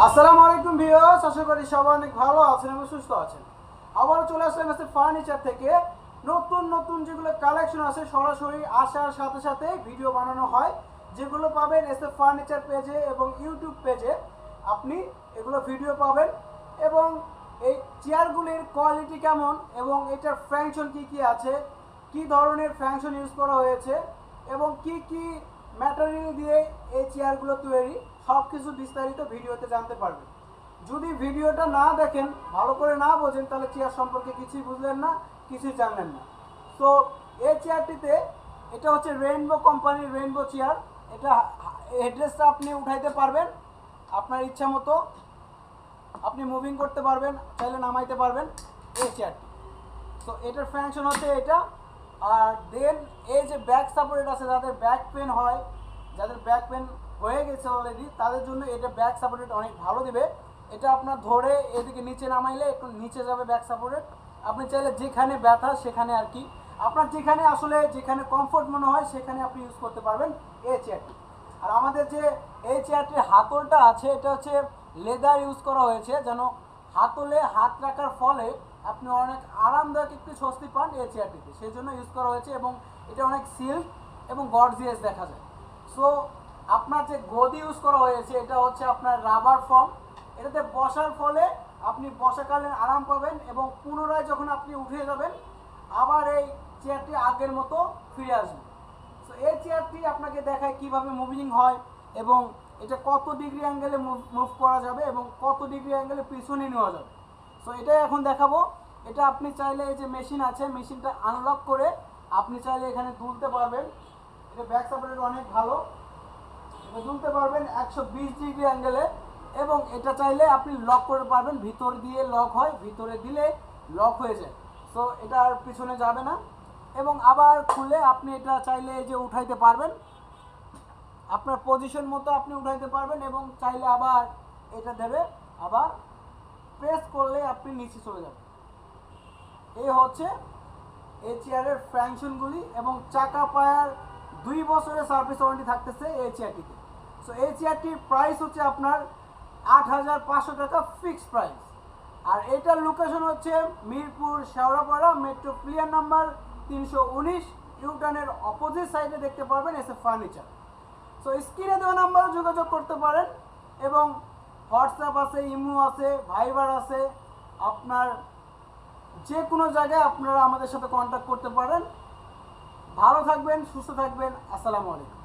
আসসালামু আলাইকুম ভিউয়ার্স, আশা করি সবাই অনেক ভালো আছেন এবং সুস্থ আছেন। আবারও চলে আসলাম এসে ফার্নিচার থেকে নতুন নতুন যেগুলো কালেকশন আছে সরাসরি আসার সাথে সাথে ভিডিও বানানো হয়, যেগুলো পাবেন এসে ফার্নিচার পেজে এবং ইউটিউব পেজে। আপনি এগুলো ভিডিও পাবেন এবং এই চেয়ারগুলির কোয়ালিটি কেমন এবং এটার ফাংশন কি কি আছে, কি ধরনের ফাংশন ইউজ করা হয়েছে এবং কি কি ম্যাটেরিয়াল দিয়ে এই চেয়ারগুলো তৈরি, সব কিছু বিস্তারিত ভিডিওতে জানতে পারবেন। যদি ভিডিওটা না দেখেন, ভালো করে না বোঝেন, তাহলে চেয়ার সম্পর্কে কিছুই বুঝলেন না, কিছুই জানলেন না। তো এই চেয়ারটিতে এটা হচ্ছে রেইনবো কোম্পানির রেইনবো চেয়ার। এটা হেডরেস্টটা আপনি উঠাইতে পারবেন আপনার ইচ্ছা মতো, আপনি মুভিং করতে পারবেন, চাইলে নামাইতে পারবেন এই চেয়ারটি। তো এটার ফাংশন হচ্ছে এটা। আর দেন এই যে ব্যাক সাপোর্ট আছে, যাদের ব্যাক পেন হয়, যাদের ব্যাক পেন হয়ে গেছে অলরেডি, তাদের জন্য এটা ব্যাক সাপোর্টেড অনেক ভালো দেবে। এটা আপনার ধরে এদিকে নিচে নামাইলে একটু নিচে যাবে ব্যাক সাপোর্টেড। আপনি চাইলে যেখানে ব্যথা সেখানে আর কি, আপনার যেখানে আসলে যেখানে কমফোর্ট মনে হয় সেখানে আপনি ইউজ করতে পারবেন এই চেয়ারটি। আর আমাদের যে এই চেয়ারটির হাতলটা আছে, এটা হচ্ছে লেদার ইউজ করা হয়েছে, যেন হাতলে হাত রাখার ফলে আপনি অনেক আরামদায়ক একটু স্বস্তি পান এই চেয়ারটিতে, সেই জন্য ইউজ করা হয়েছে। এবং এটা অনেক সিল্ক এবং গর্জিয়াস দেখা যায়। সো আপনার যে গদি ইউজ করা হয়েছে, এটা হচ্ছে আপনার রাবার ফর্ম। এটাতে বসার ফলে আপনি বসাকালীন আরাম পাবেন এবং পুনরায় যখন আপনি উঠে যাবেন আবার এই চেয়ারটি আগের মতো ফিরে আসবে। সো এই চেয়ারটি আপনাকে দেখায় কিভাবে মুভিং হয় এবং এটা কত ডিগ্রি অ্যাঙ্গেলে মুভ করা যাবে এবং কত ডিগ্রি অ্যাঙ্গেলে পিছনে নেওয়া যাবে। সো এটাই এখন দেখাবো। এটা আপনি চাইলে এই যে মেশিন আছে, মেশিনটা আনলক করে আপনি চাইলে এখানে তুলতে পারবেন। এটা ব্যাক সাপোর্টেড অনেক ভালো, এটা তুলতে পারবেন 120 ডিগ্রি অ্যাঙ্গেলে। এবং এটা চাইলে আপনি লক করতে পারবেন, ভিতর দিয়ে লক হয়, ভিতরে দিলে লক হয়ে যায়। সো এটা আর পিছনে যাবে না। এবং আবার খুলে আপনি এটা চাইলে যে উঠাইতে পারবেন, আপনার পজিশন মতো আপনি উঠাইতে পারবেন এবং চাইলে আবার এটা দেবে, আবার প্রেস করলে আপনি নিচে চলে যাবেন। এই হচ্ছে এই চেয়ারের ফাংশনগুলি। এবং চাকা পায়ার 2 বছরের সার্ভিস ওয়ারেন্টি থাকতেছে এই চেয়ারটিতে। সো এই চেয়ারটির প্রাইস হচ্ছে আপনার 8,500 টাকা ফিক্সড প্রাইস। আর এটার লোকেশন হচ্ছে Mirpur Shewrapara, metro pillar number 319, ইউটার্নের অপোজিট সাইডে দেখতে পারবেন এসে ফার্নিচার। সো স্ক্রিনে দেওয়া নাম্বারে যোগাযোগ করতে পারেন এবং হোয়াটসঅ্যাপ আছে, ইমো আছে, ভাইবার আছে, আপনার যে কোনো জায়গায় আপনারা আমাদের সাথে কন্ট্যাক্ট করতে পারেন। ভালো থাকবেন, সুস্থ থাকবেন। আসসালামু আলাইকুম।